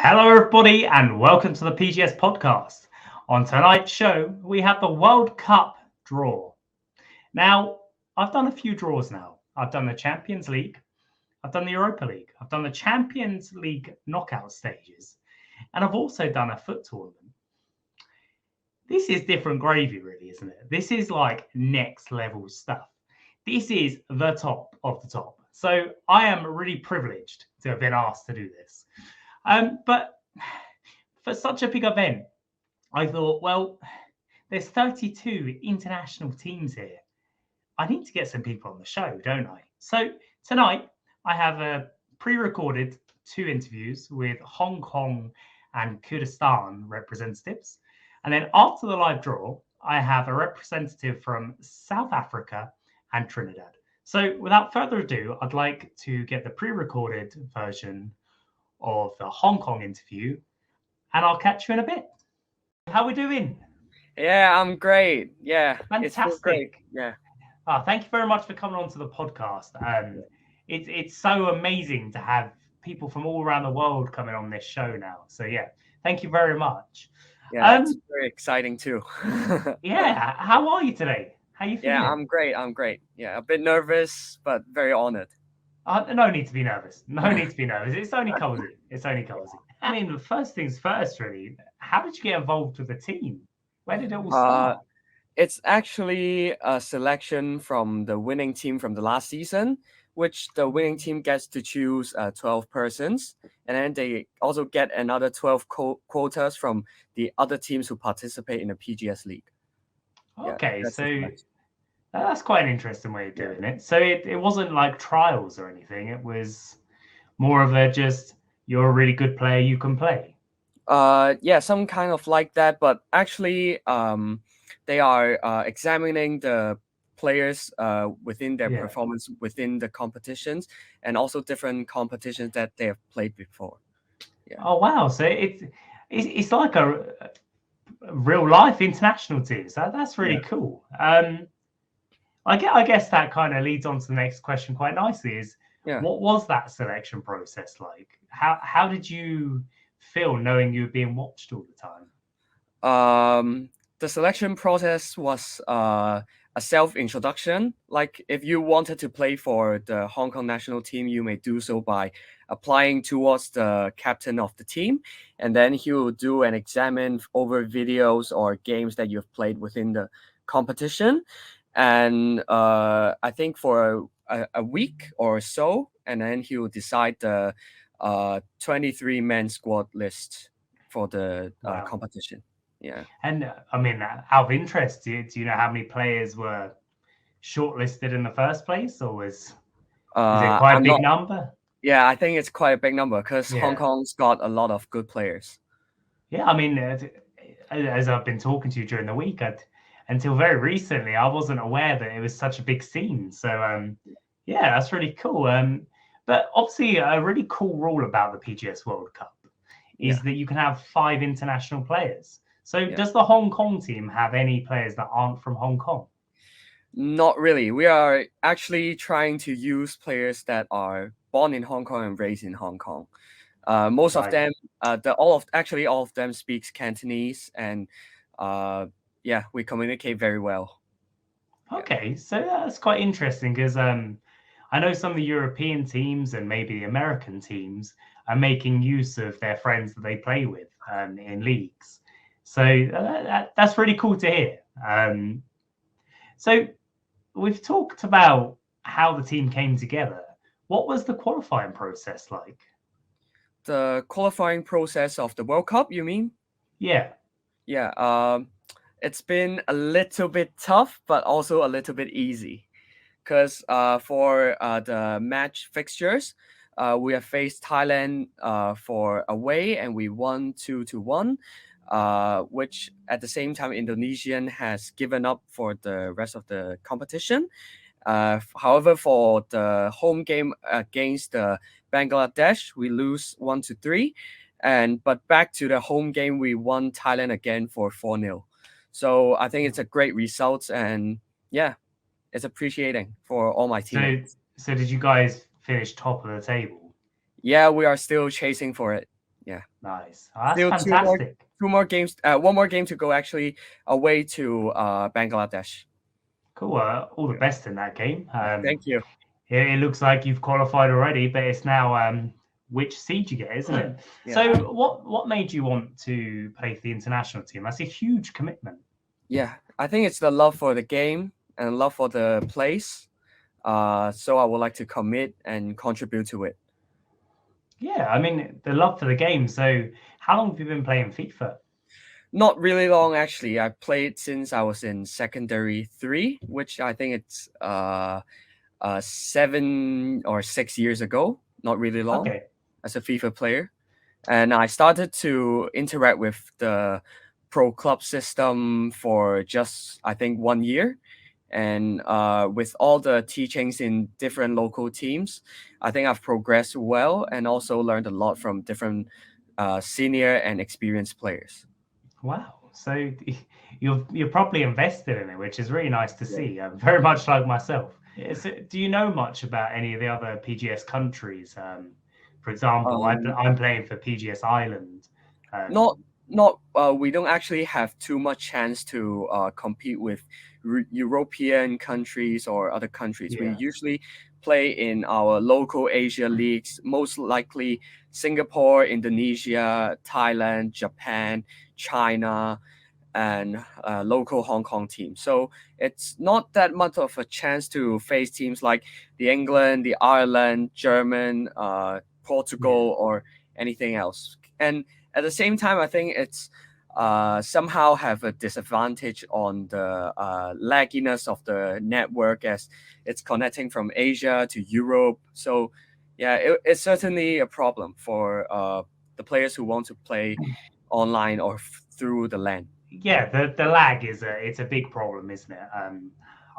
Hello, everybody, and welcome to the PGS Podcast. On tonight's show, we have the World Cup draw. Now, I've done a few draws now. I've done the Champions League, I've done the Europa League, I've done the Champions League knockout stages, and I've also done a foot tournament. This is different gravy, really, isn't it? This is like next level stuff. This is the top of the top. So I am really privileged to have been asked to do this. But for such a big event, I thought, well, there's 32 international teams here. I need to get some people on the show, don't I? So tonight, I have pre-recorded 2 interviews with Hong Kong and Kurdistan representatives. And then after the live draw, I have a representative from South Africa and Trinidad. So without further ado, I'd like to get the pre-recorded version of the Hong Kong interview, and I'll catch you in a bit. How are we doing? Yeah, I'm great. Yeah, fantastic. Great. Yeah. Thank you very much for coming on to the podcast. It's so amazing to have people from all around the world coming on this show now. So yeah, thank you very much. Yeah, it's very exciting too. Yeah, how are you today? How are you feeling? Yeah, I'm great. Yeah, a bit nervous, but very honored. No need to be nervous. No need to be nervous. It's only cozy. I mean, the first things first, really. How did you get involved with the team? Where did it all start? It's actually a selection from the winning team from the last season, which the winning team gets to choose 12 persons. And then they also get another 12 quotas from the other teams who participate in the PGS League. Okay, yeah, so that's quite an interesting way of doing it. So it wasn't like trials or anything. It was more of a just, you're a really good player, you can play. Yeah, some kind of like that. But actually, they are examining the players within their performance within the competitions and also different competitions that they have played before. Yeah. Oh wow! So it's like a real life international team. So that's really cool. I guess that kind of leads on to the next question quite nicely. Is what was that selection process like? How did you feel knowing you were being watched all the time? The selection process was a self-introduction. Like if you wanted to play for the Hong Kong national team, you may do so by applying towards the captain of the team, and then he will do an examine over videos or games that you've played within the competition. And I think for a week or so, and then he will decide the 23-man squad list for the competition. Yeah. And I mean, out of interest, do you know how many players were shortlisted in the first place, or is it quite a big number? Yeah, I think it's quite a big number because Hong Kong's got a lot of good players. Yeah, I mean, as I've been talking to you during the week, until very recently, I wasn't aware that it was such a big scene. So, yeah, that's really cool. But obviously, a really cool rule about the PGS World Cup is that you can have 5 international players. So does the Hong Kong team have any players that aren't from Hong Kong? Not really. We are actually trying to use players that are born in Hong Kong and raised in Hong Kong. Most of them, all of them speaks Cantonese, and we communicate very well. Okay, so that's quite interesting because I know some of the European teams and maybe the American teams are making use of their friends that they play with in leagues. So that's really cool to hear. So we've talked about how the team came together. What was the qualifying process like? The qualifying process of the World Cup, you mean? Yeah. Yeah. It's been a little bit tough, but also a little bit easy. Because for the match fixtures, we have faced Thailand for away, and we won 2-1. Which at the same time, Indonesian has given up for the rest of the competition. However, for the home game against Bangladesh, we lose 1-3. But back to the home game, we won Thailand again for 4-0. So I think it's a great result, and yeah, it's appreciating for all my teammates. So did you guys finish top of the table? Yeah, we are still chasing for it. Yeah. Nice. Oh, that's Still fantastic. two more games. One more game to go. Actually, away to Bangladesh. Cool. All the best in that game. Thank you. It looks like you've qualified already, but it's now which seed you get, isn't it? Yeah. So what made you want to play for the international team? That's a huge commitment. Yeah, I think it's the love for the game and love for the place. So I would like to commit and contribute to it. Yeah, I mean the love for the game. So how long have you been playing FIFA? Not really long, actually. I played since I was in secondary 3, which I think it's 7 or 6 years ago. Not really long. Okay. As a FIFA player, and I started to interact with the pro club system for just I think 1 year, and with all the teachings in different local teams, I think I've progressed well and also learned a lot from different senior and experienced players. Wow. So you're probably invested in it, which is really nice to see. Very much like myself. Do you know much about any of the other PGS countries? For example, I'm playing for PGS Ireland. We don't actually have too much chance to compete with European countries or other countries. Yeah. We usually play in our local Asia leagues, most likely Singapore, Indonesia, Thailand, Japan, China, and local Hong Kong teams. So it's not that much of a chance to face teams like the England, the Ireland, German, Portugal, or anything else. And at the same time, I think it's somehow have a disadvantage on the lagginess of the network as it's connecting from Asia to Europe. So yeah, it's certainly a problem for the players who want to play online or through the LAN. Yeah, the lag it's a big problem, isn't it?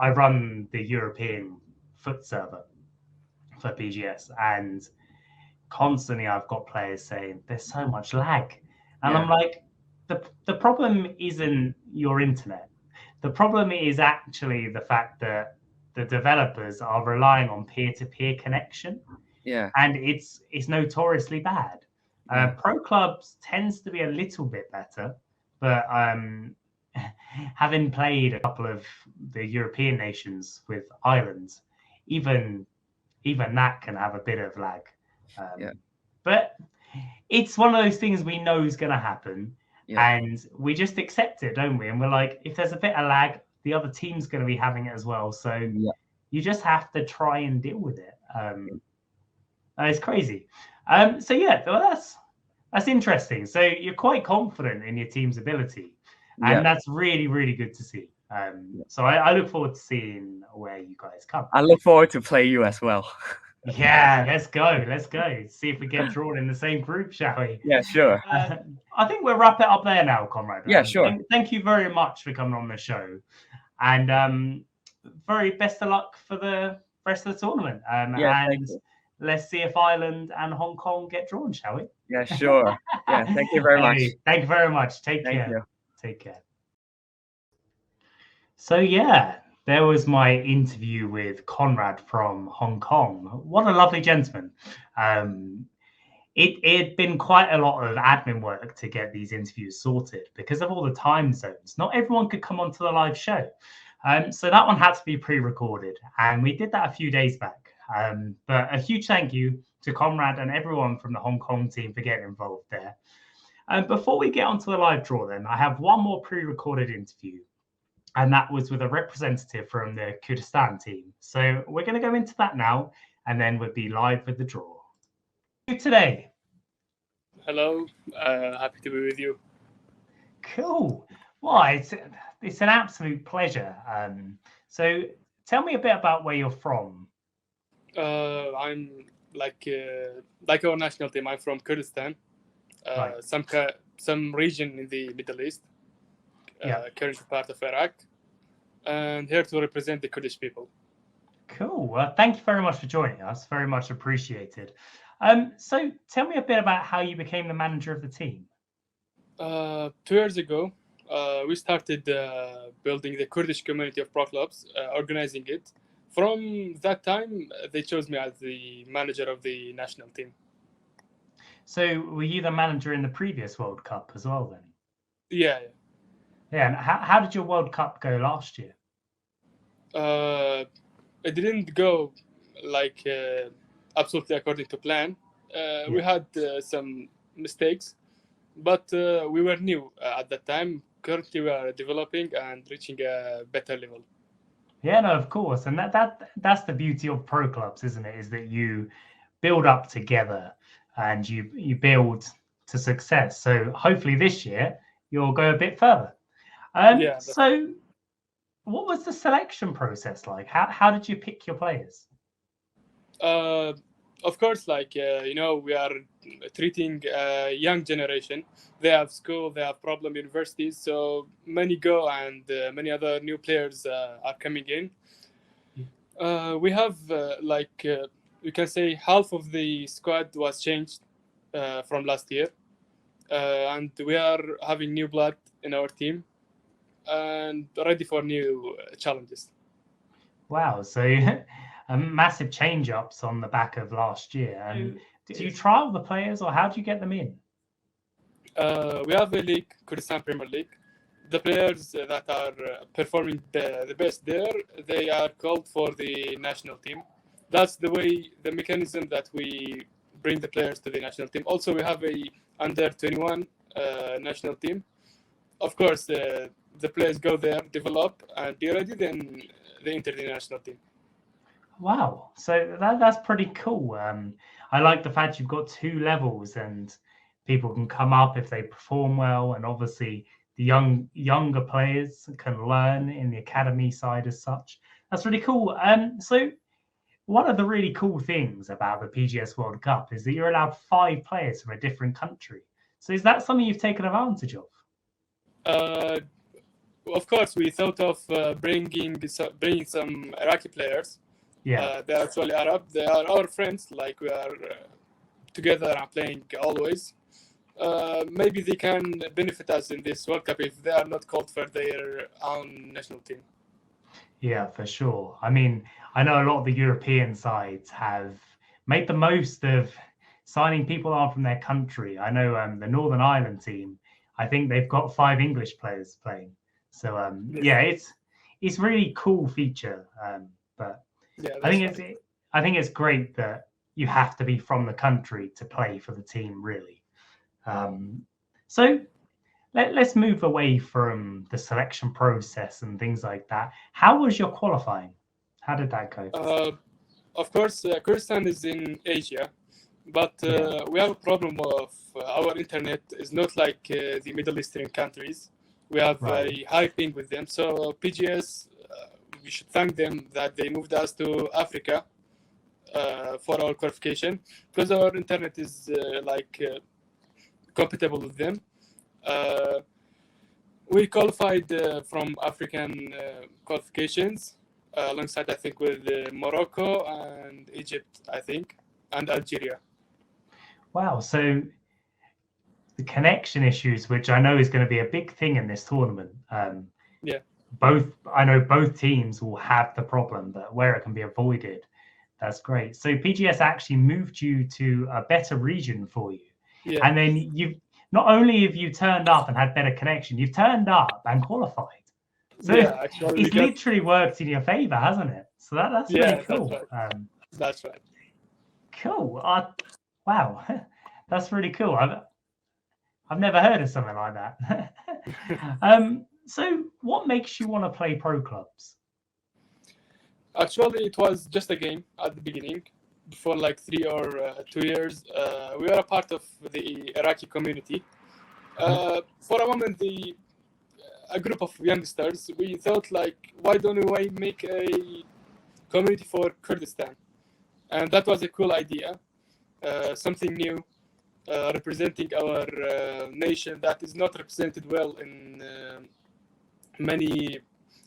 I run the European foot server for PGS, and constantly I've got players saying there's so much lag, and I'm like, the problem isn't your internet. The problem is actually the fact that the developers are relying on peer-to-peer connection. Yeah, and it's notoriously bad. Pro clubs tends to be a little bit better, but having played a couple of the European nations with Ireland, even that can have a bit of lag. But it's one of those things we know is going to happen, and we just accept it, don't we? And we're like, if there's a bit of lag, the other team's going to be having it as well. So you just have to try and deal with it. It's crazy. So yeah, well, that's interesting. So you're quite confident in your team's ability, and that's really, really good to see. So I look forward to seeing where you guys come. I look forward to play you as well. Yeah, let's go. See if we get drawn in the same group, shall we? Yeah, sure. I think we'll wrap it up there now, Conrad. Yeah, sure. Thank you very much for coming on the show, and very best of luck for the rest of the tournament. And let's see if Ireland and Hong Kong get drawn, shall we? Yeah, sure. Yeah, thank you very much. Thank you very much. Take care. You. Take care. So yeah, there was my interview with Conrad from Hong Kong. What a lovely gentleman. It had been quite a lot of admin work to get these interviews sorted because of all the time zones. Not everyone could come onto the live show. So that one had to be pre-recorded, and we did that a few days back. But a huge thank you to Conrad and everyone from the Hong Kong team for getting involved there. Before we get onto the live draw, then, I have one more pre-recorded interview, and that was with a representative from the Kurdistan team. So we're going to go into that now, and then we'll be live with the draw. Today. Hello, happy to be with you. Cool. Well, it's an absolute pleasure. So tell me a bit about where you're from. I'm like our national team. I'm from Kurdistan, Right. some region in the Middle East, currently part of Iraq, and here to represent the Kurdish people. Cool. Well, thank you very much for joining us. Very much appreciated. So tell me a bit about how you became the manager of the team. 2 years ago, we started building the Kurdish community of pro clubs, organizing it. From that time, they chose me as the manager of the national team. So were you the manager in the previous World Cup as well then? Yeah. Yeah, and how did your World Cup go last year? It didn't go like absolutely according to plan. We had some mistakes, but we were new at that time. Currently, we are developing and reaching a better level. Yeah, no, of course, and that's the beauty of pro clubs, isn't it? Is that you build up together and you build to success. So hopefully this year you'll go a bit further. So what was the selection process like? How did you pick your players? Of course, like we are treating a young generation. They have school, they have problem universities, so many go, and many other new players are coming in. We have you can say half of the squad was changed from last year, and we are having new blood in our team and ready for new challenges. Wow, so a massive change ups on the back of last year. And do you trial the players, or how do you get them in? We have a league, Kurdistan Premier League. The players that are performing the best there, they are called for the national team. That's the mechanism that we bring the players to the national team. Also, we have a under 21 national team. Of course, the players go there, develop, and be ready, then they enter the national team. Wow, so that's pretty cool. I like the fact you've got two levels, and people can come up if they perform well, and obviously the younger players can learn in the academy side as such. That's really cool. So one of the really cool things about the PGS World Cup is that you're allowed 5 players from a different country. So is that something you've taken advantage of? Of course, we thought of bringing some Iraqi players. Yeah, they're actually Arab. They are our friends. Like, we are together and playing always. Maybe they can benefit us in this World Cup if they are not called for their own national team. yeah, for sure. I mean, I know a lot of the European sides have made the most of signing people on from their country. I know the Northern Ireland team, I think they've got 5 English players playing. So yeah, it's really cool feature. But Yeah, I think it's great that you have to be from the country to play for the team, really. So let's move away from the selection process and things like that. How was your qualifying? How did that go? Of course, Kurdistan is in Asia, but we have a problem of our internet is not like the Middle Eastern countries. We have a high ping with them. So PGS, we should thank them that they moved us to Africa for our qualification, because our internet is compatible with them. We qualified from African qualifications alongside, I think, with Morocco and Egypt, I think, and Algeria. Wow. So the connection issues, which I know is going to be a big thing in this tournament. I know both teams will have the problem, but where it can be avoided, that's great. So PGS actually moved you to a better region for you. Yeah. And then you've not only have you turned up and had better connection, you've turned up and qualified. So it's literally worked in your favor, hasn't it? So that's really cool. That's right. Cool. Wow, that's really cool. I've never heard of something like that. So what makes you want to play pro clubs? Actually, it was just a game at the beginning. For like 3 or 2 years, we were a part of the Iraqi community. For a moment, a group of youngsters, we thought, like, why don't we make a community for Kurdistan? And that was a cool idea, something new, representing our nation that is not represented well in many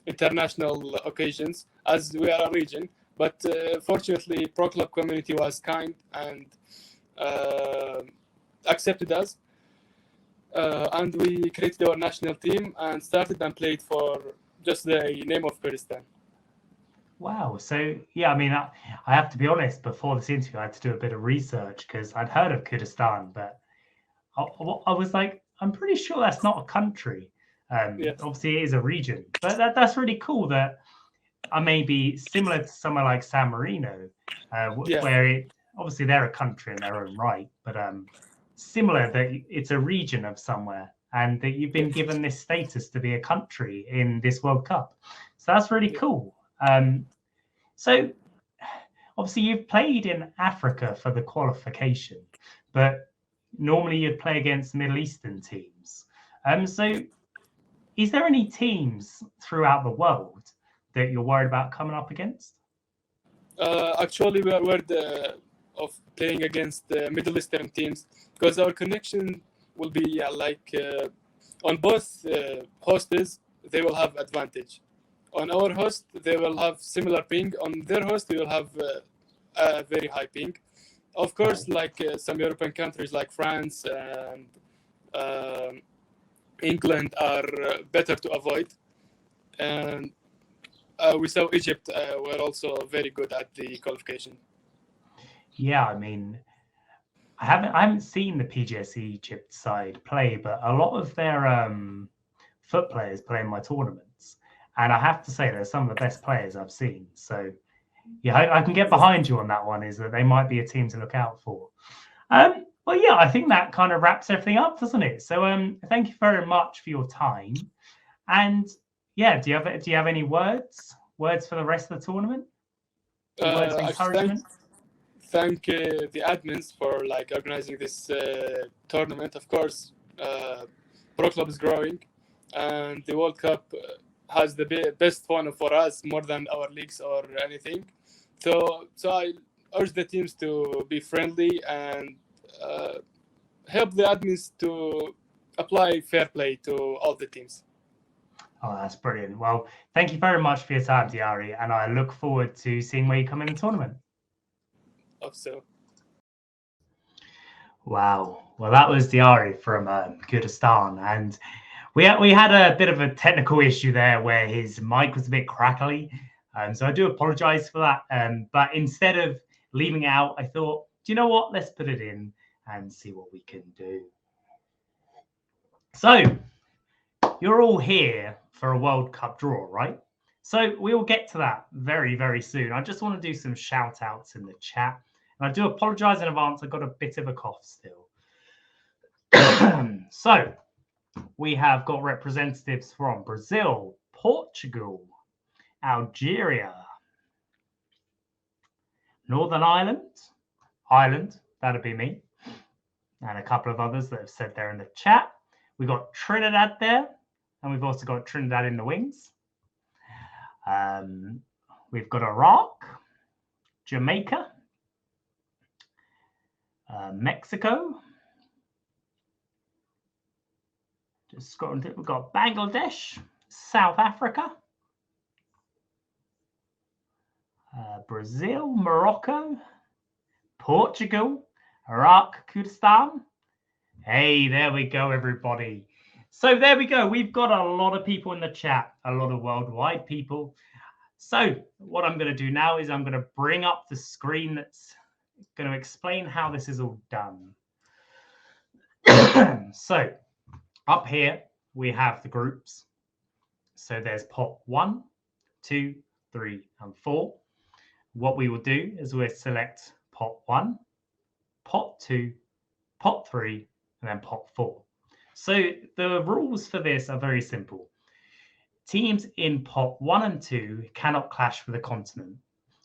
international occasions, as we are a region. But fortunately, Pro Club community was kind and accepted us. And we created our national team and started and played for just the name of Kurdistan. Wow. So, yeah, I mean, I have to be honest, before this interview, I had to do a bit of research because I'd heard of Kurdistan, but I was like, I'm pretty sure that's not a country. Yes. Obviously, it is a region, but that's really cool that I may be similar to somewhere like San Marino, Yeah. where obviously they're a country in their own right, but similar that it's a region of somewhere, and that you've been given this status to be a country in this World Cup. So that's really cool. So obviously you've played in Africa for the qualification, but normally you'd play against Middle Eastern teams. So is there any teams throughout the world that you're worried about coming up against? Actually, we are worried of playing against the Middle Eastern teams because our connection will be on both hosts, they will have advantage. On our host, they will have similar ping. On their host, we will have a very high ping. Of course, some European countries like France and England are better to avoid. And we saw Egypt were also very good at the qualification. Yeah, I mean, I haven't seen the PGS Egypt side play, but a lot of their foot players play in my tournaments, and I have to say they're some of the best players I've seen. So yeah, I can get behind you on that one. Is that they might be a team to look out for. Well, yeah, I think that kind of wraps everything up, doesn't it? So thank you very much for your time. And yeah, do you have any words for the rest of the tournament? Words of encouragement. Thank the admins for organizing this tournament. Of course, Pro Club is growing, and the World Cup has the best fun for us more than our leagues or anything. So I urge the teams to be friendly and help the admins to apply fair play to all the teams. Oh, that's brilliant. Well, thank you very much for your time, Diari, and I look forward to seeing where you come in the tournament. Hope so. Wow. Well, that was Diari from Kurdistan, and we had a bit of a technical issue there where his mic was a bit crackly, so I do apologize for that. But instead of leaving it out, I thought, do you know what? Let's put it in and see what we can do. So you're all here for a World Cup draw, right? So we will get to that very, very soon. I just want to do some shout outs in the chat. And I do apologize in advance. I've got a bit of a cough still. So we have got representatives from Brazil, Portugal, Algeria, Northern Ireland, that'd be me, and a couple of others that have said there in the chat. We've got Trinidad there, and we've also got Trinidad in the wings. We've got Iraq, Jamaica, Mexico. Just scrolling, we've got Bangladesh, South Africa, Brazil, Morocco, Portugal, Iraq, Kurdistan. Hey, there we go, everybody. So there we go. We've got a lot of people in the chat, a lot of worldwide people. So what I'm going to do now is I'm going to bring up the screen that's going to explain how this is all done. So up here, we have the groups. So there's pot 1, 2, 3, and 4. What we will do is we'll select pot 1, pot 2, pot 3, and then pot 4. So the rules for this are very simple. Teams in pot 1 and 2 cannot clash for the continent.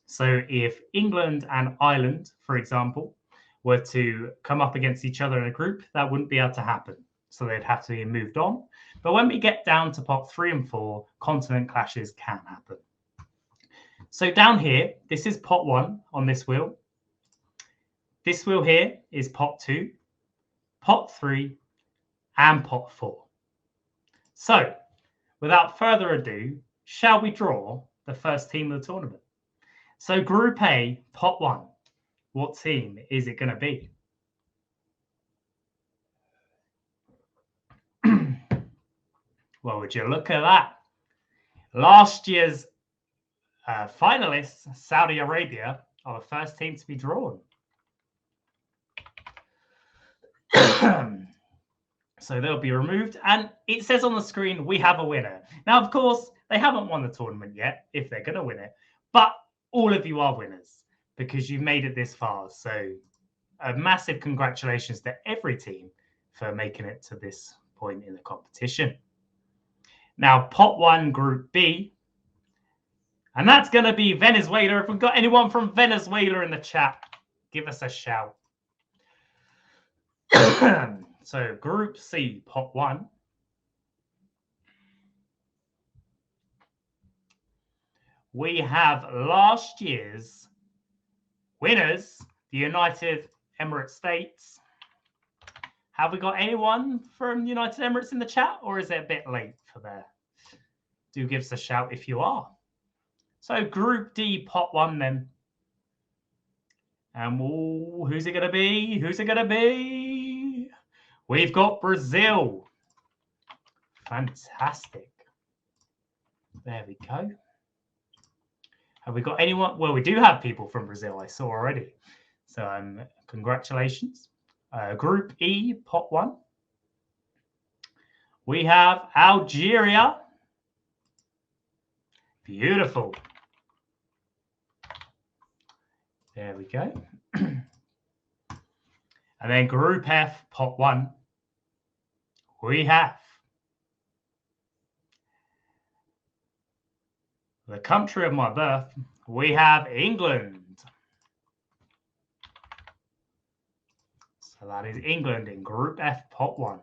So if England and Ireland, for example, were to come up against each other in a group, that wouldn't be able to happen. So they'd have to be moved on. But when we get down to pot 3 and 4, continent clashes can happen. So down here, this is pot 1 on this wheel. This wheel here is pot 2, pot 3, and pot 4. So without further ado, shall we draw the first team of the tournament? So Group A, pot 1. What team is it going to be? Well, would you look at that? Last year's finalists, Saudi Arabia, are the first team to be drawn. So they'll be removed. And it says on the screen, we have a winner. Now, of course, they haven't won the tournament yet, if they're going to win it. But all of you are winners because you've made it this far. So a massive congratulations to every team for making it to this point in the competition. Now, pot 1, Group B. And that's going to be Venezuela. If we've got anyone from Venezuela in the chat, give us a shout. So, Group C, pot 1. We have last year's winners, the United Emirates States. Have we got anyone from United Emirates in the chat, or is it a bit late for there? Do give us a shout if you are. So Group D, pot 1 then. And who's it going to be? Who's it going to be? We've got Brazil. Fantastic. There we go. Have we got anyone? Well, we do have people from Brazil, I saw already. So congratulations. Group E, pot 1. We have Algeria. Beautiful. There we go. And then Group F, pot 1. We have the country of my birth. We have England. So that is England in Group F, pot 1.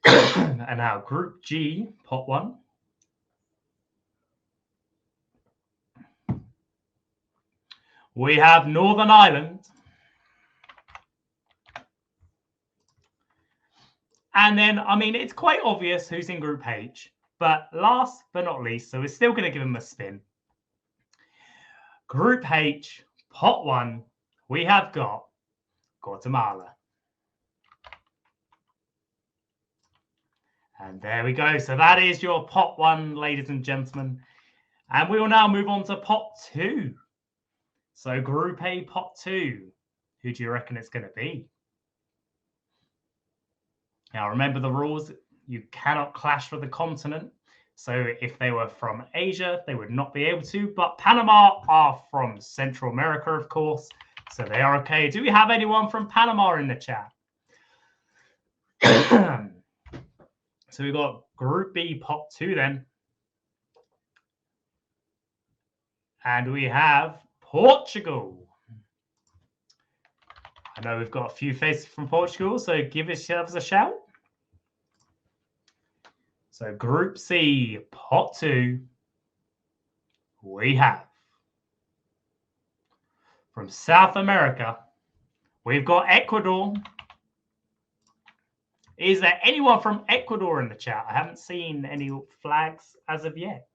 And now Group G, pot 1. We have Northern Ireland. And then, I mean, it's quite obvious who's in Group H. But last but not least, so we're still going to give them a spin. Group H, pot 1, we have got Guatemala. And there we go. So that is your pot 1, ladies and gentlemen. And we will now move on to pot 2. So Group A, pot 2. Who do you reckon it's going to be? Now, remember the rules. You cannot clash with the continent. So if they were from Asia, they would not be able to. But Panama are from Central America, of course. So they are okay. Do we have anyone from Panama in the chat? So we've got Group B, pot 2 then. And we have Portugal. I know we've got a few faces from Portugal, so give yourselves a shout. So Group C, pot 2, we have from South America, we've got Ecuador. Is there anyone from Ecuador in the chat? I haven't seen any flags as of yet.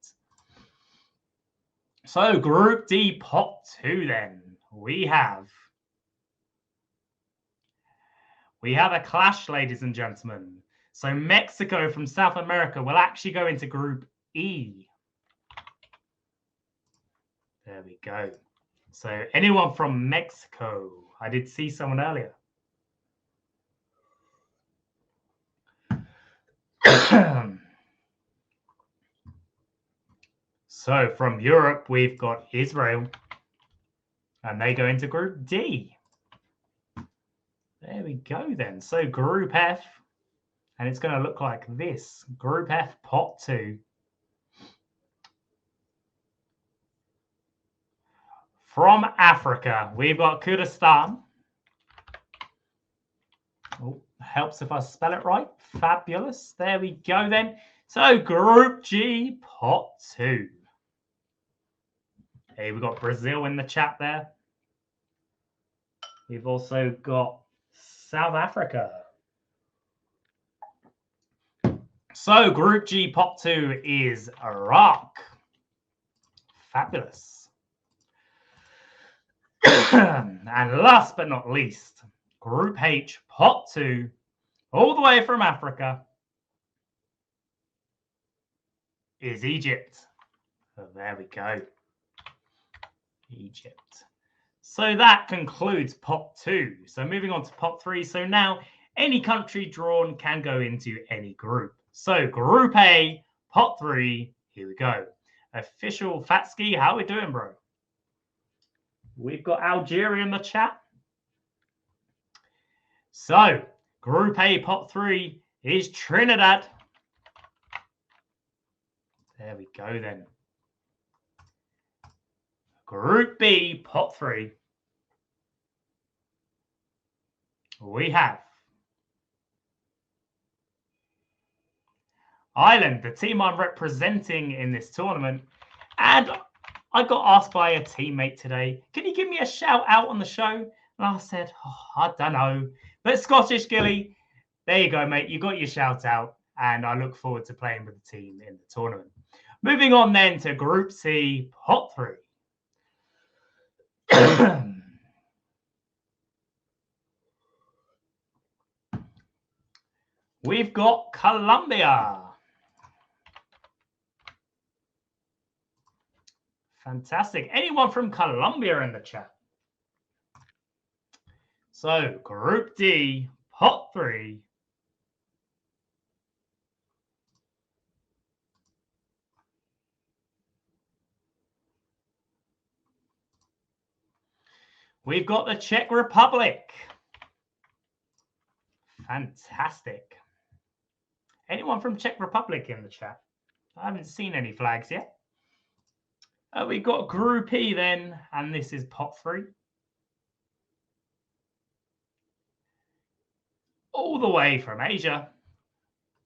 So Group D, pot 2 then. We have a clash, ladies and gentlemen. So Mexico from South America will actually go into Group E. There we go. So anyone from Mexico? I did see someone earlier. So from Europe, we've got Israel. And they go into Group D. There we go then. So Group F. And it's going to look like this. Group F, pot 2. From Africa, we've got Kurdistan. Oh, helps if I spell it right. Fabulous. There we go then. So Group G, pot 2. Hey, we've got Brazil in the chat there. We've also got South Africa. So Group G, pot 2 is Iraq. Fabulous. And last but not least, Group H, pot 2, all the way from Africa, is Egypt. So there we go. Egypt. So that concludes pot 2. So moving on to pot 3. So now Any country drawn can go into any group. So Group A, Pot 3, here we go. Official Fatski, how we doing, bro? We've got Algeria in the chat. So Group A, Pot 3 is Trinidad. There we go then. Group B, Pot 3. We have Ireland, the team I'm representing in this tournament. And I got asked by a teammate today, can you give me a shout out on the show? And I said, I don't know. But Scottish Gilly, there you go, mate. You got your shout out. And I look forward to playing with the team in the tournament. Moving on then to Group C, Pot 3. We've got Colombia. Fantastic. Anyone from Colombia in the chat? So, Group D, Pot 3. We've got the Czech Republic. Fantastic. Anyone from Czech Republic in the chat? I haven't seen any flags yet. We've got Group E then, and this is Pot 3. All the way from Asia,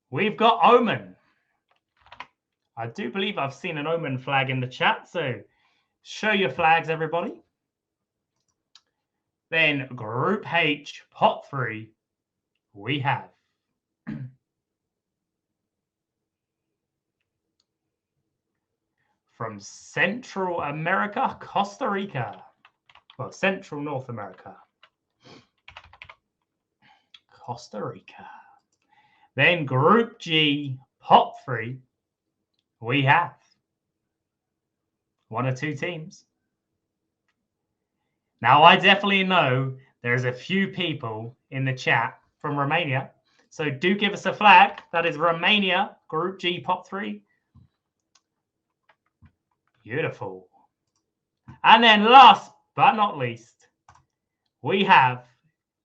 we've got Oman. I do believe I've seen an Oman flag in the chat, so show your flags, everybody. Then Group H, Pot 3, we have from Central America, Costa Rica. Well, Central North America. Costa Rica. Then Group G, Pot 3, we have one or two teams. Now, I definitely know there's a few people in the chat from Romania. So do give us a flag. That is Romania, Group G, Pot 3. Beautiful. And then last but not least, we have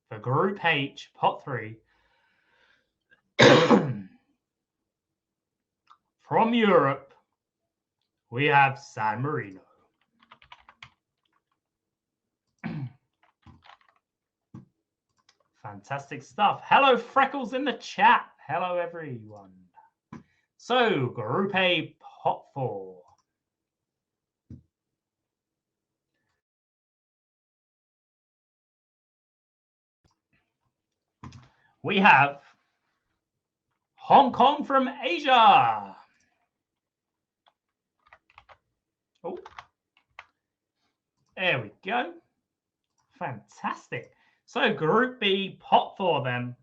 for Group H, Pot 3. From Europe, we have San Marino. Fantastic stuff. Hello, Freckles in the chat. Hello, everyone. So, Group A, Pot 4. We have Hong Kong from Asia. Oh, there we go. Fantastic. So Group B, Pot 4 then.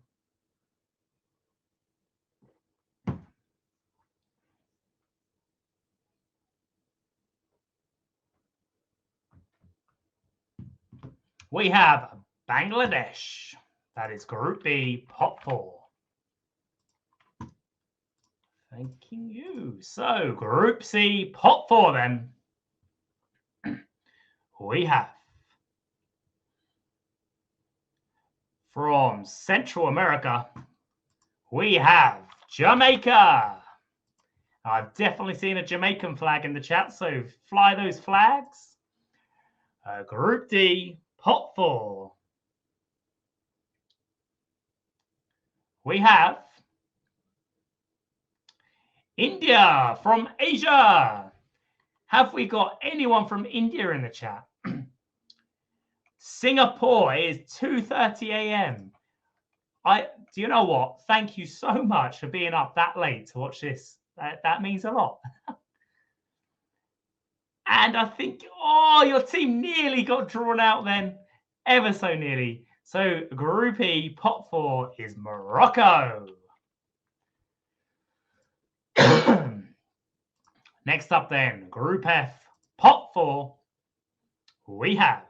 We have Bangladesh. That is Group B, Pot 4. Thanking you. So Group C, Pot 4 then. We have from Central America, we have Jamaica. I've definitely seen a Jamaican flag in the chat, so fly those flags. Group D, Pot 4. We have India from Asia. Have we got anyone from India in the chat? Singapore is 2:30 a.m. Do you know what? Thank you so much for being up that late to watch this. That means a lot. And I think, oh, your team nearly got drawn out then. Ever so nearly. So Group E, Pot 4 is Morocco. Next up then, Group F, Pot 4, we have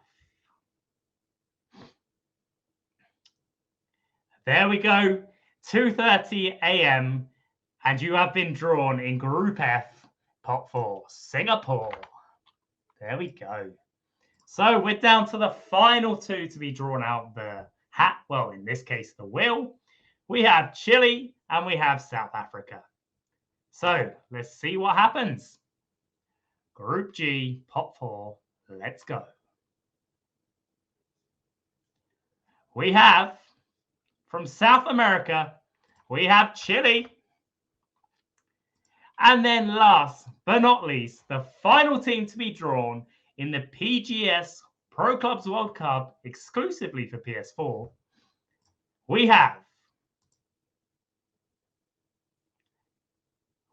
There we go. 2:30 a.m. And you have been drawn in Group F, Pot 4, Singapore. There we go. So we're down to the final two to be drawn out the hat. Well, in this case, the wheel. We have Chile and we have South Africa. So let's see what happens. Group G, Pot 4, let's go. We have, from South America, we have Chile. And then last but not least, the final team to be drawn in the PGS Pro Clubs World Cup exclusively for PS4, we have,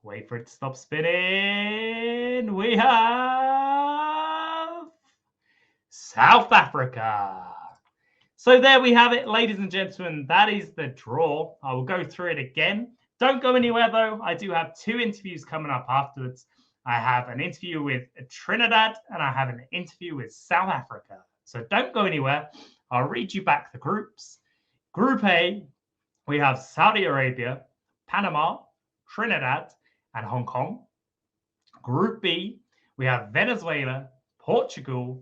wait for it to stop spinning, we have South Africa. So there we have it, ladies and gentlemen. That is the draw. I will go through it again. Don't go anywhere, though. I do have 2 interviews coming up afterwards. I have an interview with Trinidad and I have an interview with South Africa. So don't go anywhere. I'll read you back the groups. Group A, we have Saudi Arabia, Panama, Trinidad, and Hong Kong. Group B, we have Venezuela, Portugal,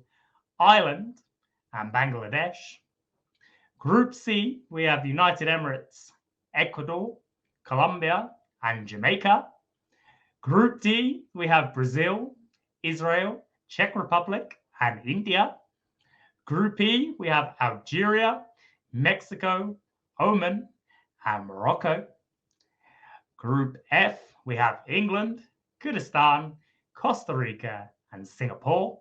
Ireland, and Bangladesh. Group C, we have the United Emirates, Ecuador, Colombia, and Jamaica. Group D, we have Brazil, Israel, Czech Republic, and India. Group E, we have Algeria, Mexico, Oman, and Morocco. Group F, we have England, Kurdistan, Costa Rica, and Singapore.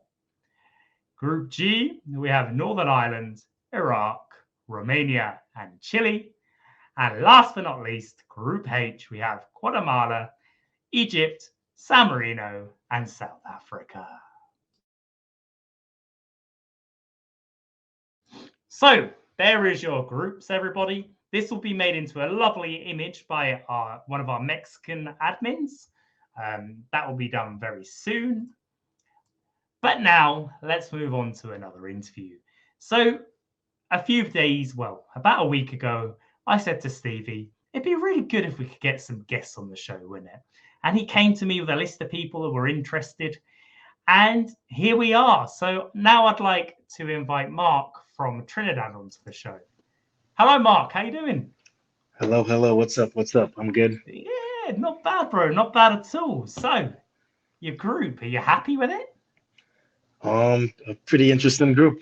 Group G, we have Northern Ireland, Iraq, Romania, and Chile. And last but not least, Group H, we have Guatemala, Egypt, San Marino, and South Africa. So there is your groups, everybody. This will be made into a lovely image by one of our Mexican admins. That will be done very soon. But now let's move on to another interview. So a few days, well, about a week ago, I said to Stevie, it'd be really good if we could get some guests on the show, wouldn't it? And he came to me with a list of people that were interested. And here we are. So now I'd like to invite Mark from Trinidad onto the show. Hello, Mark. How you doing? Hello. What's up? I'm good. Yeah, not bad, bro. Not bad at all. So your group, are you happy with it? A pretty interesting group.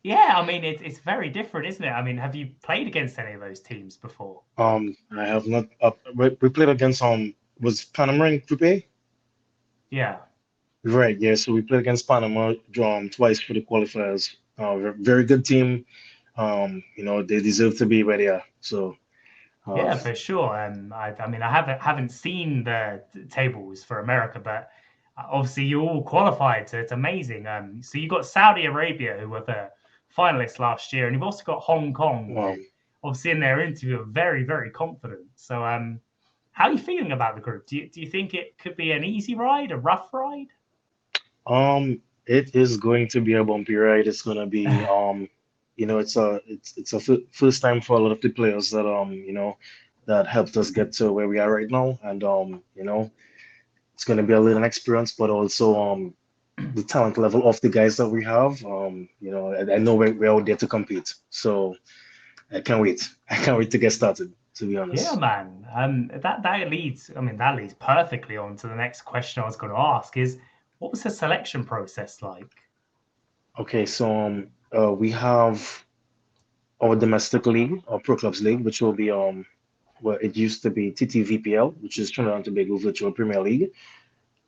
Yeah, I mean, it's very different, isn't it? I mean, have you played against any of those teams before? I have not. We played against was Panama in Group A? Yeah. Right. Yeah. So we played against Panama twice for the qualifiers. Very good team. They deserve to be where they are. So. Yeah, for sure. I mean, I haven't seen the tables for America, but obviously you all qualified, so it's amazing. So you got Saudi Arabia, who were the finalists last year, and you've also got Hong Kong. Wow. Obviously, in their interview, are very, very confident. So, how are you feeling about the group? Do you think it could be an easy ride, a rough ride? It is going to be a bumpy ride. It's going to be it's a first time for a lot of the players that that helped us get to where we are right now, and it's going to be a little experience, but also the talent level of the guys that we have. I know we're out there to compete, so I can't wait. I can't wait to get started, to be honest. Yeah, man. That leads perfectly on to the next question I was going to ask is, what was the selection process like? Okay, so we have our domestic league, our Pro Clubs League, which will be well, it used to be TTVPL, which is Trinidad and Tobago Virtual Premier League,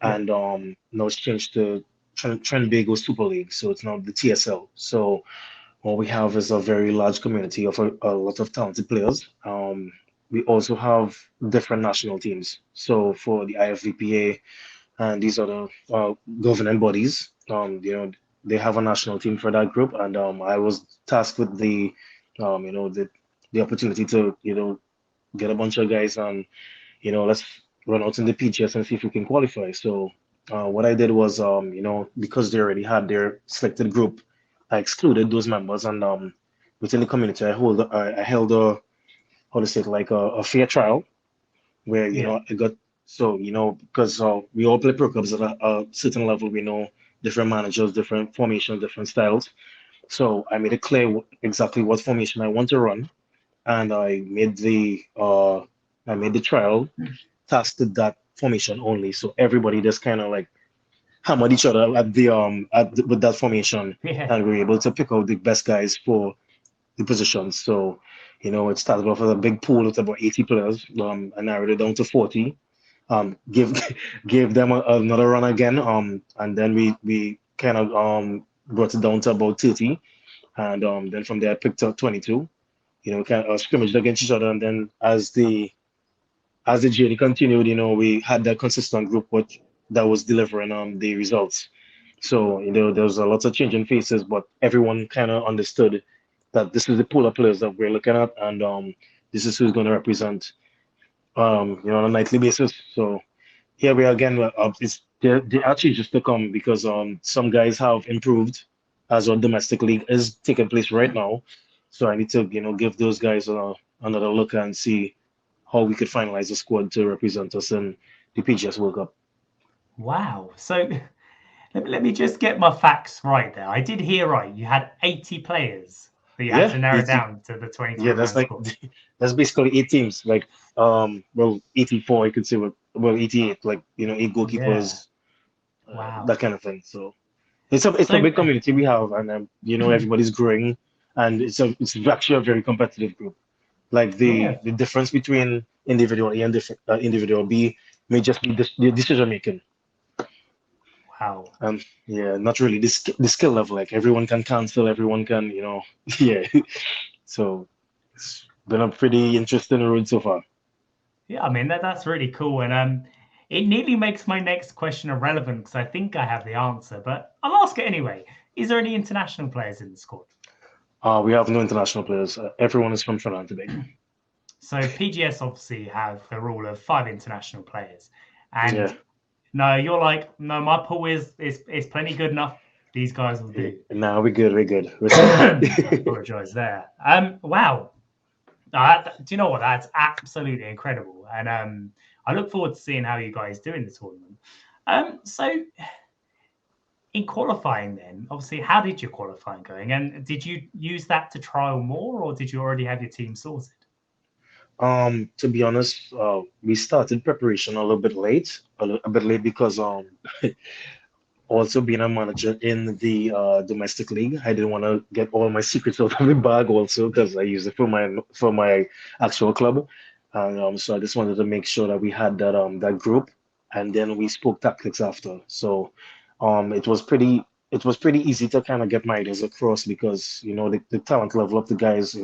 and now it's changed to Trinidad and Tobago Super League, so it's now the TSL. So what we have is a very large community of a lot of talented players. We also have different national teams. So for the IFVPA and these other governing bodies, they have a national team for that group, and I was tasked with the opportunity to get a bunch of guys and let's run out in the PGS and see if we can qualify. So what I did was because they already had their selected group, I excluded those members, and within the community I held a how to say it, like a fair trial where I got so because we all play pro clubs at a certain level. We know different managers, different formations, different styles. So I made it clear exactly what formation I want to run, and I made the trial tested that formation only. So everybody just kind of like hammered each other with that formation, and we were able to pick out the best guys for the positions. So, it started off as a big pool with about 80 players. I narrowed it down to 40. Give gave them another run again. And then we kind of brought it down to about 30. And then from there I picked up 22. Kind of scrimmaged against each other. And then as the journey continued, we had that consistent group that was delivering the results. So, there was a lot of changing faces, but everyone kind of understood that this is the pool of players that we're looking at, and this is who's going to represent, on a nightly basis. So here we are again. They're actually just to come because some guys have improved as our domestic league is taking place right now. So I need to, give those guys another look and see how we could finalize the squad to represent us in the PGS World Cup. Wow. So let me just get my facts right there. I did hear right. You had 80 players that you had to narrow down to the 23. Yeah, that's basically 8 teams. Like, 84, I could say, 88, like, 8 goalkeepers, wow, that kind of thing. So it's a big community we have, and everybody's growing, and it's actually a very competitive group. Like the difference between individual A and individual B may just be the decision making. Wow. Not really the skill level. Like everyone can cancel, everyone can, yeah. So it's been a pretty interesting road so far. Yeah, I mean that's really cool, and it nearly makes my next question irrelevant because I think I have the answer, but I'll ask it anyway. Is there any international players in the squad? We have no international players. Everyone is from Trinidad Interview. So PGS obviously have the rule of 5 international players, and no, you're like, no, my pool is plenty good enough. These guys will do. No, we're good. I apologize there. Wow. Do you know what? That's absolutely incredible, and I look forward to seeing how you guys do in the tournament. So in qualifying, then obviously, how did your qualifying going, and did you use that to trial more, or did you already have your team sorted? To be honest, we started preparation a little bit late, because also being a manager in the domestic league, I didn't want to get all my secrets out of the bag also because I use it for my actual club, and so I just wanted to make sure that we had that group, and then we spoke tactics after. So it was pretty easy to kind of get my ideas across because the talent level of the guys,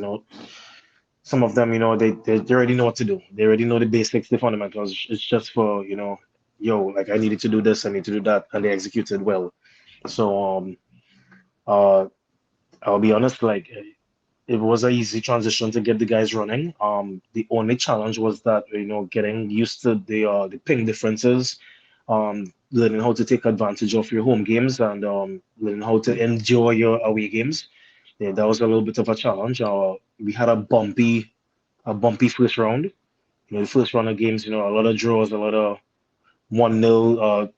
some of them, they already know what to do. They already know the basics, the fundamentals. It's just for, like I needed to do this, I need to do that, and they executed well. So I'll be honest, like it was an easy transition to get the guys running. The only challenge was that, getting used to the ping differences, learning how to take advantage of your home games and learning how to endure your away games. Yeah, that was a little bit of a challenge. We had a bumpy first round. The first round of games, a lot of draws, a lot of 1-0,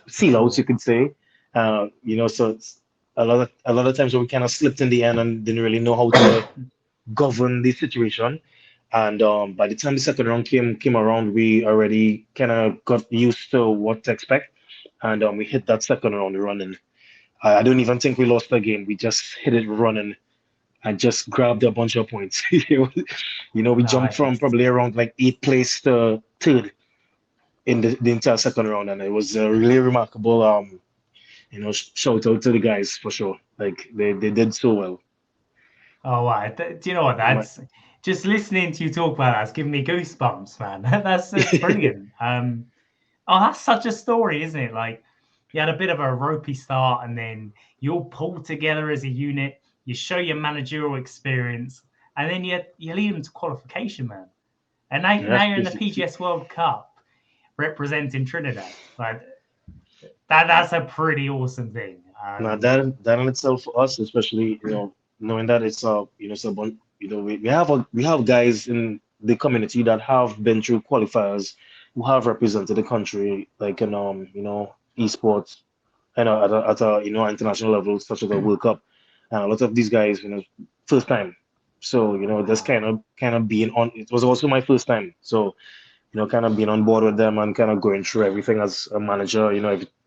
seal-outs, you could say. So it's a lot of times where we kind of slipped in the end and didn't really know how to govern the situation. And by the time the second round came around, we already kind of got used to what to expect, and we hit that second round running. I don't even think we lost the game. We just hit it running and just grabbed a bunch of points. We jumped from probably around like 8th place to 3rd in the entire second round, and it was a really remarkable shout out to the guys for sure. Like they did so well. Oh wow. Do you know what? That's just listening to you talk about that's giving me goosebumps, man. That's brilliant. That's such a story, isn't it? Like you had a bit of a ropey start, and then you all pull together as a unit. You show your managerial experience, and then you lead them to qualification, man. And now you're in the PGS World Cup, representing Trinidad. Like that's a pretty awesome thing. Now that in itself for us, especially knowing that it's we have guys in the community that have been through qualifiers who have represented the country like in esports and at a international level such as the World Cup, and a lot of these guys first time. So just kind of being on. It was also my first time, so kind of being on board with them and kind of going through everything as a manager,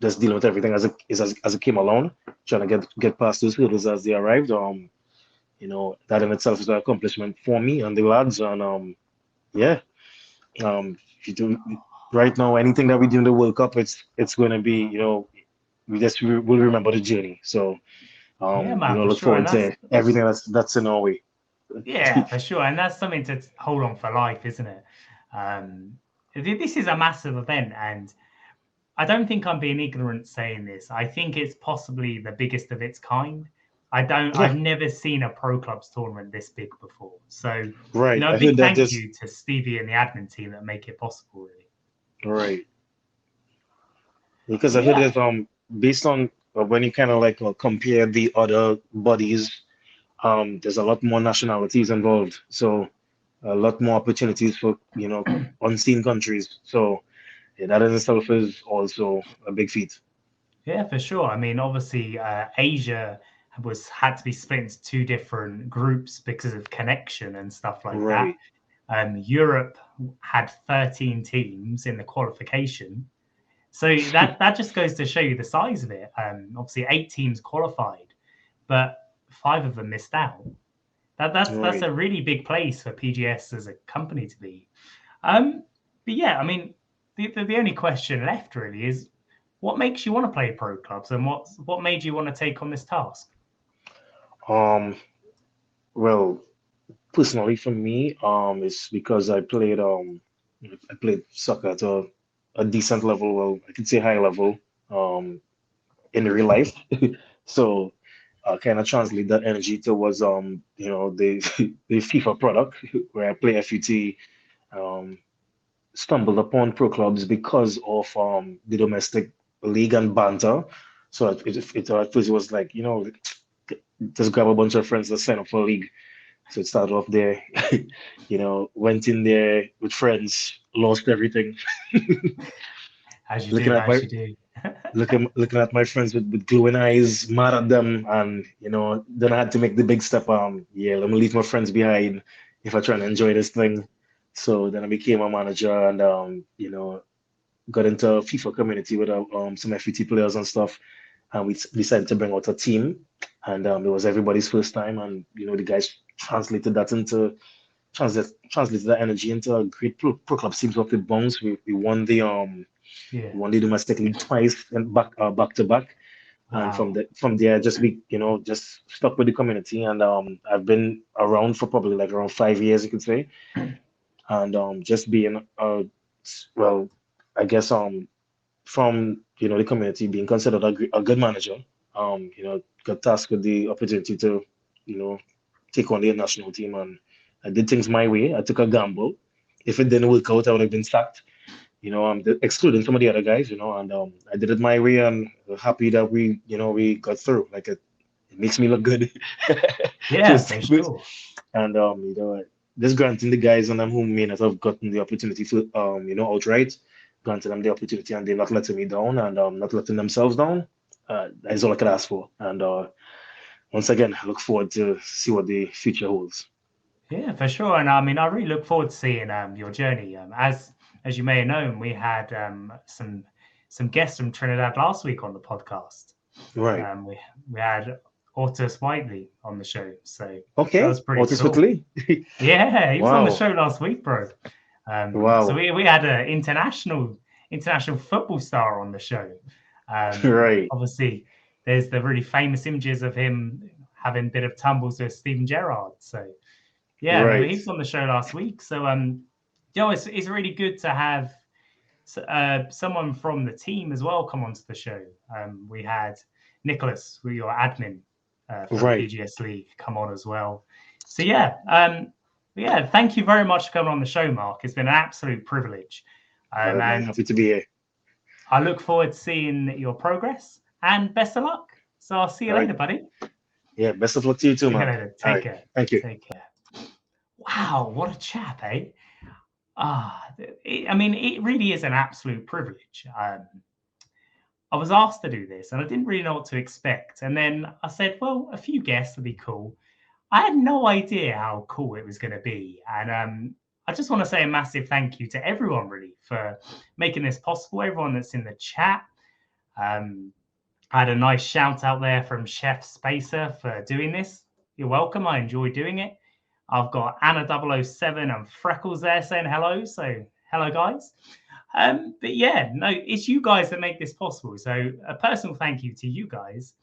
just dealing with everything as it came along, trying to get past those hurdles as they arrived. That in itself is an accomplishment for me and the lads. And yeah, you do right now anything that we do in the World Cup, it's going to be, we'll remember the journey. So Yeah, man, for look sure. forward to everything that's in our way. Yeah, for sure. And that's something to hold on for life, isn't it? This is a massive event, and I don't think I'm being ignorant saying this. I think it's possibly the biggest of its kind. I've never seen a pro clubs tournament this big before. So, right. A big thank you to Stevie and the admin team that make it possible, really. Right. Because I heard that based on when you kind of like compare the other bodies, there's a lot more nationalities involved. So a lot more opportunities for unseen countries. So that in itself is also a big feat. Yeah, for sure. I mean, obviously, Asia had to be split into two different groups because of connection and stuff like Right. that. Europe had 13 teams in the qualification, so that just goes to show you the size of it. Obviously, 8 teams qualified, but 5 of them missed out. That's a really big place for PGS as a company to be. But yeah, I mean, the only question left really is, what makes you want to play pro clubs, and what made you want to take on this task? Well, personally for me, it's because I played soccer at a decent level. Well, I could say high level, in real life. So kind of translate that energy towards the the FIFA product where I play FUT. Um, Stumbled upon pro clubs because of the domestic league and banter. So at first it was like just grab a bunch of friends to sign up for a league. So it started off there, went in there with friends, lost everything. As you looking do, at my as you do. looking at my friends with glowing eyes, mad at them, and then I had to make the big step. Yeah, let me leave my friends behind if I try and enjoy this thing. So then I became a manager and got into FIFA community with some FUT players and stuff, and we decided to bring out a team, and it was everybody's first time, and the guys translated that energy into a great pro club teams off the bounce. We won the won the domestic league twice and back to back. Wow. And from there, just stuck with the community, and I've been around for probably like around 5 years, you could say, and just being well, I guess from the community being considered a good manager, got tasked with the opportunity to take on the national team, and I did things my way. I took a gamble. If it didn't work out, I would have been sacked. I'm excluding some of the other guys, and I did it my way, and happy that we got through. Like it makes me look good. Yeah, for sure. And just granting the guys and who may not have gotten the opportunity to outright, granting them the opportunity, and they're not letting me down, and not letting themselves down. That is all I could ask for. And once again, I look forward to see what the future holds. Yeah, for sure. And I mean, I really look forward to seeing your journey. As you may have known, we had some guests from Trinidad last week on the podcast. Right. We had Otis Whiteley on the show, so okay, that was pretty Otis cool. Whiteley. Yeah, he was on the show last week, bro. Wow. So we had an international football star on the show. Right. Obviously, there's the really famous images of him having a bit of tumbles with Steven Gerrard. So yeah, right. he was on the show last week. So it's really good to have someone from the team as well come onto the show. We had Nicholas, who your admin for right. PGS League, come on as well. So yeah, thank you very much for coming on the show, Mark. It's been an absolute privilege. And happy to be here. I look forward to seeing your progress, and best of luck. So I'll see you later, buddy. Yeah, best of luck to you too, man. Take care. Thank you. Take care. Wow, what a chap, eh? I mean, it really is an absolute privilege. I was asked to do this and I didn't really know what to expect. And then I said, well, a few guests would be cool. I had no idea how cool it was going to be. And I just want to say a massive thank you to everyone, really, for making this possible, everyone that's in the chat. I had a nice shout out there from Chef Spacer for doing this. You're welcome. I enjoy doing it. I've got Anna007 and Freckles there saying hello. So, hello, guys. But yeah, no, it's you guys that make this possible. So, a personal thank you to you guys.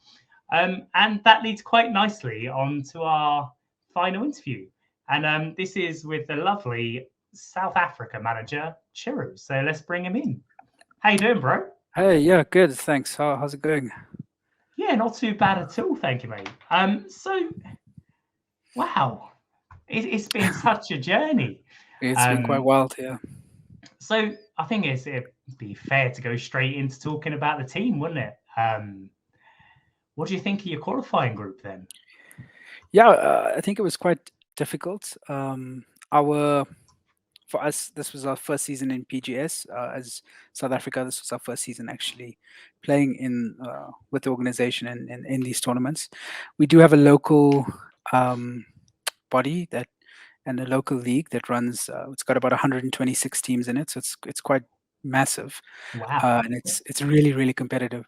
And that leads quite nicely on to our final interview. And this is with the lovely South Africa manager, Chiru. So, let's bring him in. How you doing, bro? Hey, yeah, good. Thanks. How's it going? Yeah, not too bad at all. Thank you, mate. So, wow, it's been such a journey. It's been quite wild, yeah. So I think it'd be fair to go straight into talking about the team, wouldn't it? What do you think of your qualifying group then? Yeah, I think it was quite difficult. For us, this was our first season in PGS. As South Africa, this was our first season actually playing in with the organization and in these tournaments. We do have a local body that and a local league that runs. It's got about 126 teams in it, so it's quite massive. Wow. And it's really competitive.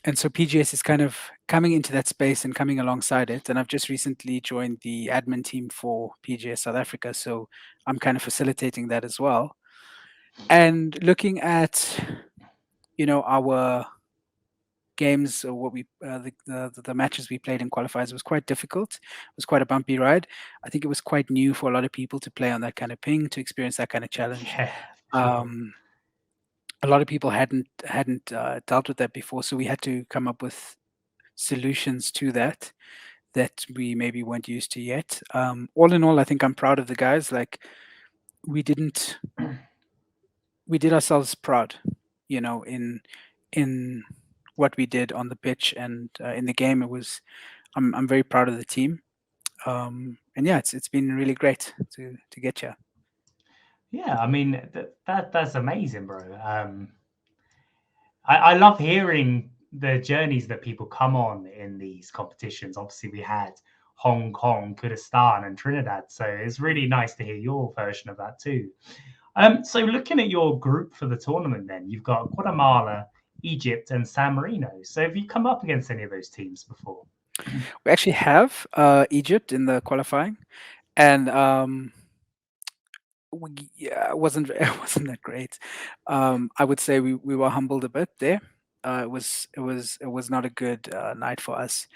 And so PGS is kind of coming into that space and coming alongside it. And I've just recently joined the admin team for PGS South Africa, so I'm kind of facilitating that as well. And looking at, our games or what we the matches we played in qualifiers was quite difficult. It was quite a bumpy ride. I think it was quite new for a lot of people to play on that kind of ping, to experience that kind of challenge. Yeah, sure. A lot of people hadn't dealt with that before, so we had to come up with solutions to that we maybe weren't used to yet. All in all, I think I'm proud of the guys. Like we did ourselves proud, in what we did on the pitch and in the game. I'm very proud of the team. And yeah, it's been really great to get here. Yeah, I mean that's amazing, bro. I love hearing the journeys that people come on in these competitions. Obviously, we had Hong Kong, Kurdistan, and Trinidad, so it's really nice to hear your version of that too. So looking at your group for the tournament, then you've got Guatemala, Egypt, and San Marino. So have you come up against any of those teams before? We actually have Egypt in the qualifying, and it wasn't that great. I would say we were humbled a bit there. It was not a good night for us.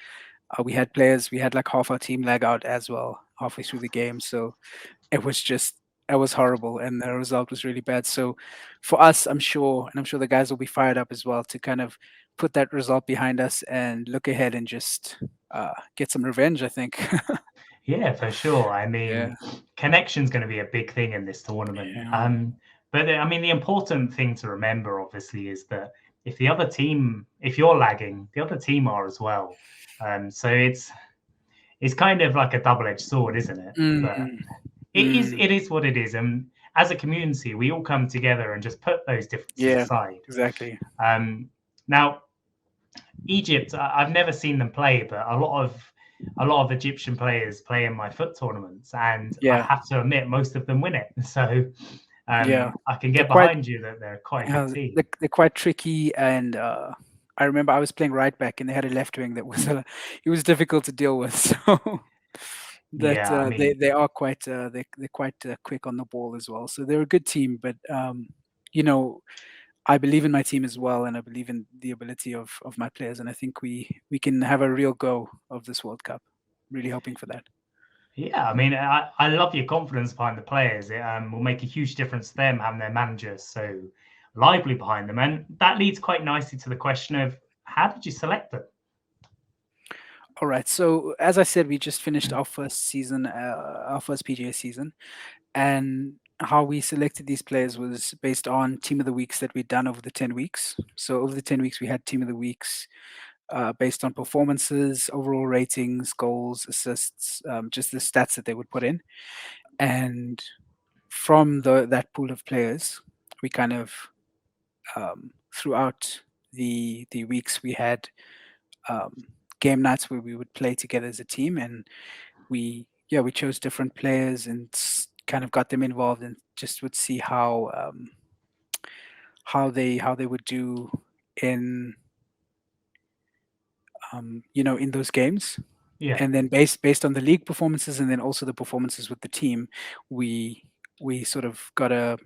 We had like half our team lag out as well halfway through the game, so it was horrible, and the result was really bad. So for us, I'm sure the guys will be fired up as well to kind of put that result behind us and look ahead and just get some revenge, I think. Yeah, for sure. I mean, Yeah. connection's going to be a big thing in this tournament. Yeah. But I mean, the important thing to remember, obviously, is that if you're lagging, the other team are as well. So it's kind of like a double-edged sword, isn't it? But it is what it is. And as a community, we all come together and just put those differences aside. Exactly. Now, Egypt, I've never seen them play, but a lot of Egyptian players play in my foot tournaments, and I have to admit most of them win it. So I can get behind you that they're quite a good team. They're quite tricky, and I remember I was playing right back, and they had a left wing that was it was difficult to deal with. So they are quite they're quite quick on the ball as well. So they're a good team, but I believe in my team as well, and I believe in the ability of my players, and I think we can have a real go of this World Cup. Really hoping for that. Yeah, I mean, I love your confidence behind the players. It will make a huge difference to them having their managers so lively behind them, and that leads quite nicely to the question of how did you select them? All right. So as I said, we just finished our first season, our first PGA season, and how we selected these players was based on team of the weeks that we'd done over the 10 weeks. So over the 10 weeks, we had team of the weeks based on performances, overall ratings, goals, assists, just the stats that they would put in. And from that pool of players, we kind of throughout the weeks we had game nights where we would play together as a team, and we chose different players and kind of got them involved and just would see how they would do in in those games. Yeah. And then based on the league performances and then also the performances with the team, we sort of got a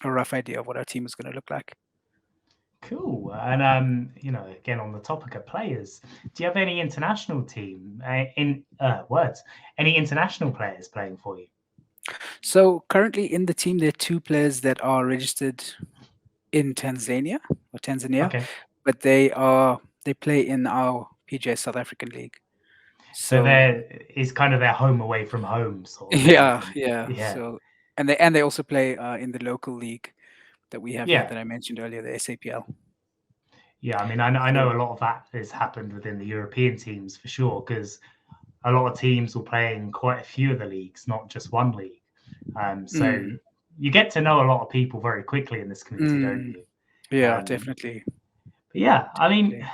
rough idea of what our team was going to look like. Cool. And again, on the topic of players, do you have any international team any international players playing for you? So currently in the team, there are 2 players that are registered in Tanzania, Okay. but they play in our PGS South African League. So there is kind of their home away from home sort of Yeah. thing. So and they also play in the local league that we have here Yeah. that I mentioned earlier, the SAPL. Yeah, I mean, I know a lot of that has happened within the European teams for sure, because a lot of teams will play in quite a few of the leagues, not just one league. So you get to know a lot of people very quickly in this community, don't you? Yeah, definitely. But yeah, I mean,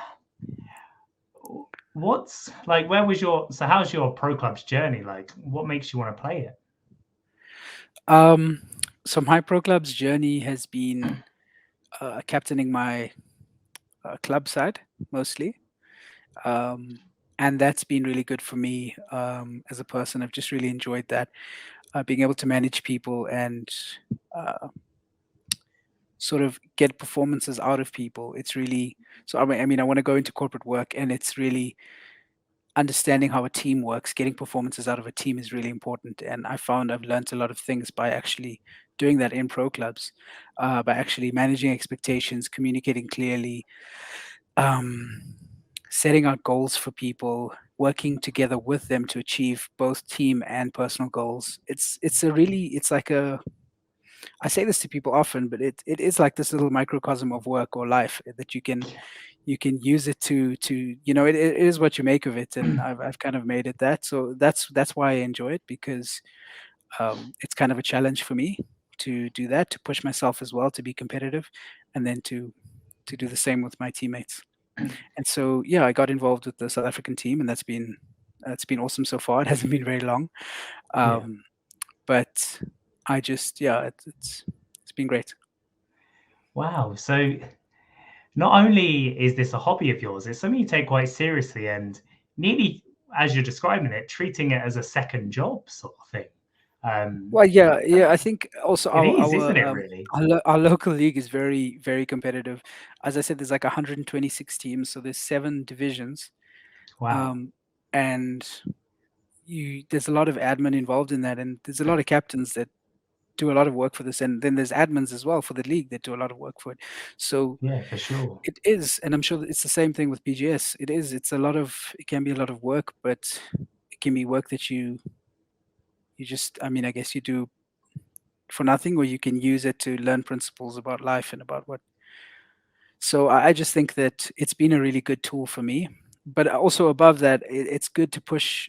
how's your pro club's journey? Like, what makes you want to play it? So my pro club's journey has been captaining my club side mostly. And that's been really good for me as a person. I've just really enjoyed that, being able to manage people and sort of get performances out of people. It's really I want to go into corporate work, and it's really understanding how a team works. Getting performances out of a team is really important, and I found I've learned a lot of things by actually doing that in pro clubs, by actually managing expectations, communicating clearly, setting out goals for people, working together with them to achieve both team and personal goals. It's like I say this to people often, but it is like this little microcosm of work or life that you can use it to it is what you make of it, and I've kind of made it that. So that's why I enjoy it, because it's kind of a challenge for me to do that, to push myself as well, to be competitive, and then to do the same with my teammates. And so I got involved with the South African team, and that's been awesome so far. It hasn't been very long, but I just it's been great. Wow. So not only is this a hobby of yours, it's something you take quite seriously, and nearly, as you're describing it, treating it as a second job sort of thing. Well, I think also isn't it, really? our local league is very, very competitive. As I said, there's like 126 teams, so there's 7 divisions. Wow. And there's a lot of admin involved in that, and there's a lot of captains that do a lot of work for this, and then there's admins as well for the league that do a lot of work for it. So yeah, for sure, it is, and I'm sure that it's the same thing with PGS. It can be a lot of work, but it can be work that you just, I guess you do for nothing, or you can use it to learn principles about life and about what. So I just think that it's been a really good tool for me. But also above that, it's good to push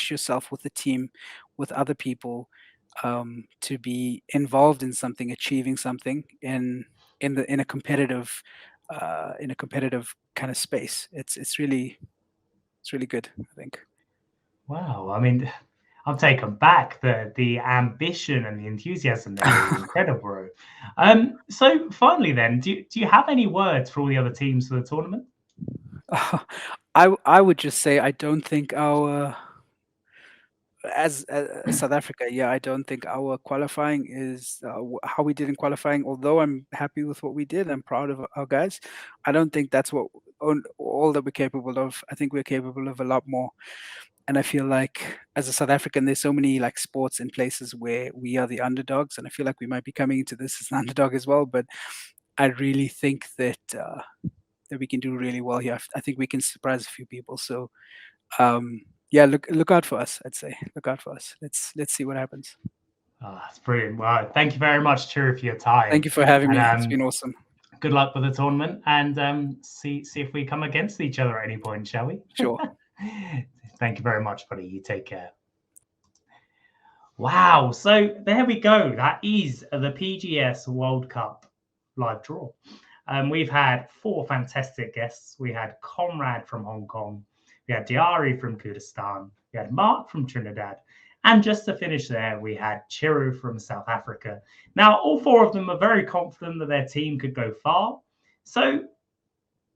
yourself with the team, with other people, to be involved in something, achieving something in a competitive kind of space. It's really good, I think. Wow. I mean, I'm taken back. The ambition and the enthusiasm there is incredible. So finally, then, do you have any words for all the other teams for the tournament? I would just say I don't think our as South Africa, I don't think our qualifying is how we did in qualifying. Although I'm happy with what we did, I'm proud of our guys. I don't think that's all that we're capable of. I think we're capable of a lot more. And I feel like as a South African, there's so many like sports and places where we are the underdogs, and I feel like we might be coming into this as an underdog as well. But I really think that that we can do really well here. I think we can surprise a few people. So look out for us. I'd say look out for us. Let's see what happens. Oh, that's brilliant. Well, thank you very much, Chiri, for your time. Thank you for having me. It's been awesome. good luck with the tournament, and see if we come against each other at any point, shall we? Sure. Thank you very much, buddy. You take care. Wow. So there we go. That is the PGS World Cup live draw. We've had 4 fantastic guests. We had Conrad from Hong Kong. We had Diari from Kurdistan. We had Mark from Trinidad. And just to finish there, we had Chiru from South Africa. Now, all 4 of them are very confident that their team could go far. So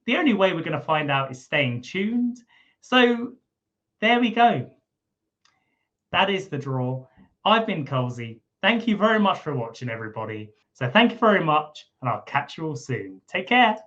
the only way we're going to find out is staying tuned. So there we go. That is the draw. I've been Colsey. Thank you very much for watching, everybody. So thank you very much, and I'll catch you all soon. Take care.